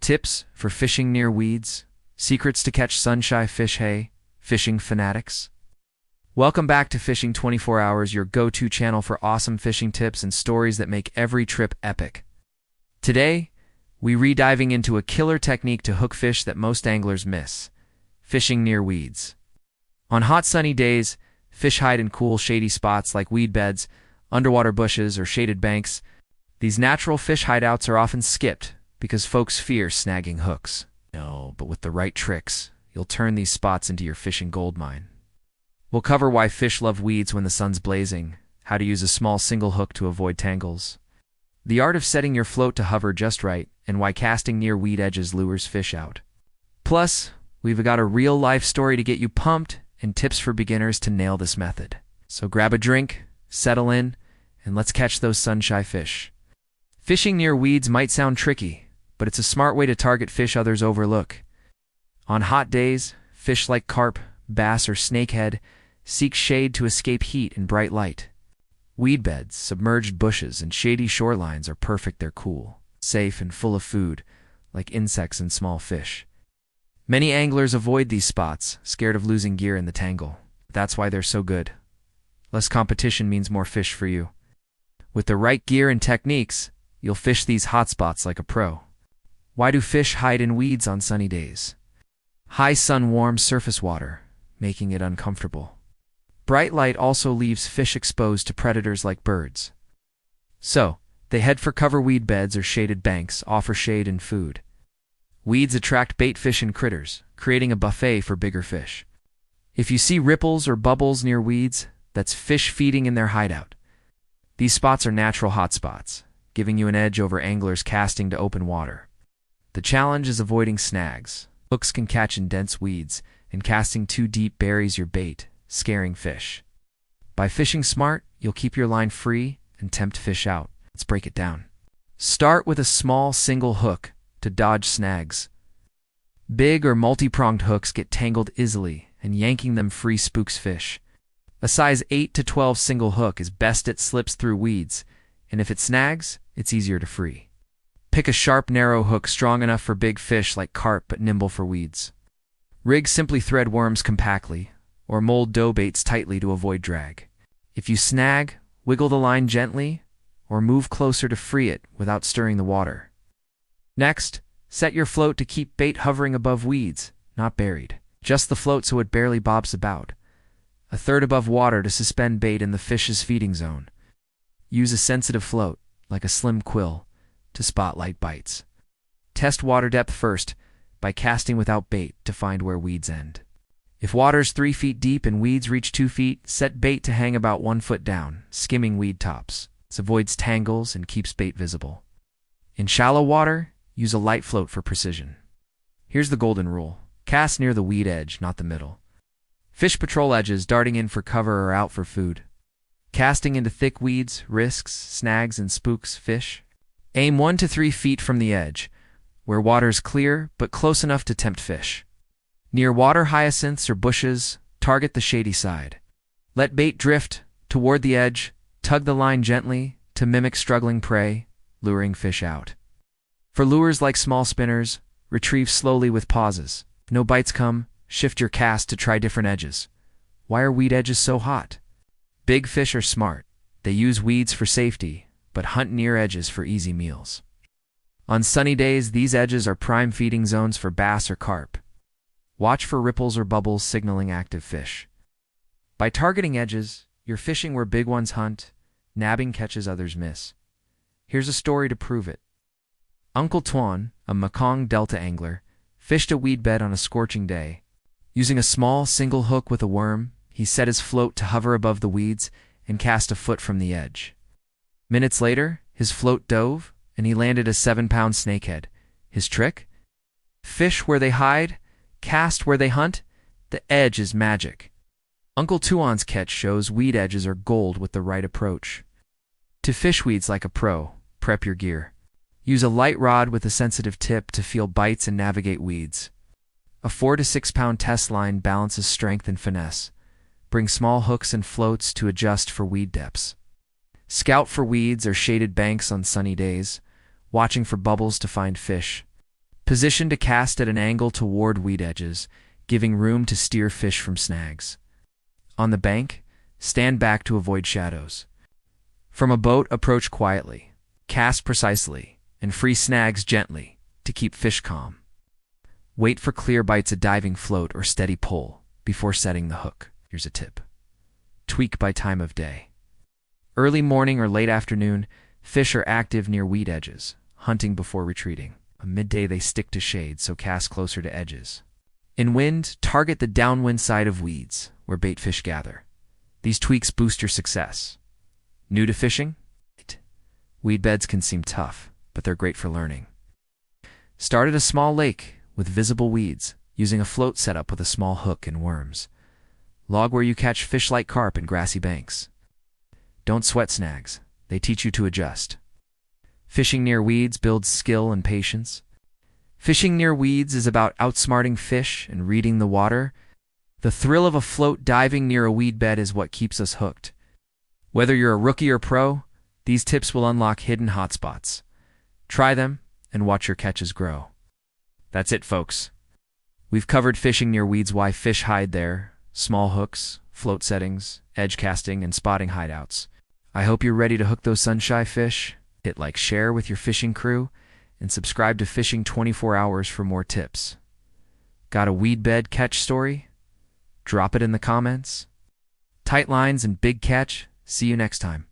Tips for fishing near weeds. Secrets to catch sunshine fish. Hey, fishing fanatics. Welcome back to Fishing 24 Hours, your go-to channel for awesome fishing tips and stories that make every trip epic. Today, we re-diving into a killer technique to hook fish that most anglers miss: fishing near weeds. On hot sunny days, fish hide in cool, shady spots like weed beds, underwater bushes, or shaded banks. These natural fish hideouts are often skipped because folks fear snagging hooks. No, but with the right tricks, you'll turn these spots into your fishing goldmine. We'll cover why fish love weeds when the sun's blazing, how to use a small single hook to avoid tangles, the art of setting your float to hover just right, and why casting near weed edges lures fish out. Plus, we've got a real-life story to get you pumped and tips for beginners to nail this method. So grab a drink, settle in, and let's catch those sunshine fish. Fishing near weeds might sound tricky, but it's a smart way to target fish others overlook. On hot days, fish like carp, bass, or snakehead seek shade to escape heat and bright light. Weed beds, submerged bushes, and shady shorelines are perfect. They're cool, safe, and full of food, like insects and small fish. Many anglers avoid these spots, scared of losing gear in the tangle. That's why they're so good. Less competition means more fish for you. With the right gear and techniques, you'll fish these hotspots like a pro. Why do fish hide in weeds on sunny days? High sun warms surface water, making it uncomfortable. Bright light also leaves fish exposed to predators like birds. So, they head for cover weed beds or shaded banks, offer shade and food. Weeds attract bait fish and critters, creating a buffet for bigger fish. If you see ripples or bubbles near weeds, that's fish feeding in their hideout. These spots are natural hotspots, giving you an edge over anglers casting to open water. The challenge is avoiding snags. Hooks can catch in dense weeds, and casting too deep buries your bait, scaring fish. By fishing smart, you'll keep your line free and tempt fish out. Let's break it down. Start with a small single hook to dodge snags. Big or multi-pronged hooks get tangled easily, and yanking them free spooks fish. A size 8 to 12 single hook is best. It slips through weeds, and if it snags, it's easier to free. Pick a sharp, narrow hook strong enough for big fish like carp but nimble for weeds. Rig simply thread worms compactly, or mold dough baits tightly to avoid drag. If you snag, wiggle the line gently, or move closer to free it without stirring the water. Next, set your float to keep bait hovering above weeds, not buried. Just the float so it barely bobs about. A third above water to suspend bait in the fish's feeding zone. Use a sensitive float, like a slim quill, to spot light bites. Test water depth first by casting without bait to find where weeds end. If water's 3 feet deep and weeds reach 2 feet, set bait to hang about 1 foot down, skimming weed tops. This avoids tangles and keeps bait visible. In shallow water, use a light float for precision. Here's the golden rule: cast near the weed edge, not the middle. Fish patrol edges, darting in for cover or out for food. Casting into thick weeds risks snags and spooks fish. Aim 1 to 3 feet from the edge, where water's clear but close enough to tempt fish. Near water hyacinths or bushes, target the shady side. Let bait drift toward the edge, tug the line gently to mimic struggling prey, luring fish out. For lures like small spinners, retrieve slowly with pauses. If no bites come, shift your cast to try different edges. Why are weed edges so hot? Big fish are smart. They use weeds for safety, but hunt near edges for easy meals. On sunny days, these edges are prime feeding zones for bass or carp. Watch for ripples or bubbles signaling active fish. By targeting edges, you're fishing where big ones hunt, nabbing catches others miss. Here's a story to prove it. Uncle Tuan, a Mekong Delta angler, fished a weed bed on a scorching day. Using a small single hook with a worm, he set his float to hover above the weeds and cast a foot from the edge. Minutes later, his float dove, and he landed a 7-pound snakehead. His trick? Fish where they hide, cast where they hunt. The edge is magic. Uncle Tuan's catch shows weed edges are gold with the right approach. To fish weeds like a pro, prep your gear. Use a light rod with a sensitive tip to feel bites and navigate weeds. A 4 to 6 pound test line balances strength and finesse. Bring small hooks and floats to adjust for weed depths. Scout for weeds or shaded banks on sunny days, watching for bubbles to find fish. Position to cast at an angle toward weed edges, giving room to steer fish from snags. On the bank, stand back to avoid shadows. From a boat, approach quietly, cast precisely, and free snags gently to keep fish calm. Wait for clear bites, a diving float or steady pull before setting the hook. Here's a tip. Tweak by time of day. Early morning or late afternoon, fish are active near weed edges, hunting before retreating. Midday they stick to shade, so cast closer to edges. In wind, target the downwind side of weeds, where bait fish gather. These tweaks boost your success. New to fishing? Weed beds can seem tough, but they're great for learning. Start at a small lake with visible weeds, using a float setup with a small hook and worms. Log where you catch fish like carp in grassy banks. Don't sweat snags. They teach you to adjust. Fishing near weeds builds skill and patience. Fishing near weeds is about outsmarting fish and reading the water. The thrill of a float diving near a weed bed is what keeps us hooked. Whether you're a rookie or pro, these tips will unlock hidden hotspots. Try them and watch your catches grow. That's it, folks. We've covered fishing near weeds, why fish hide there, small hooks, float settings, edge casting, and spotting hideouts. I hope you're ready to hook those sunshine fish. Hit like, share with your fishing crew, and subscribe to Fishing 24 Hours for more tips. Got a weed bed catch story? Drop it in the comments. Tight lines and big catch. See you next time.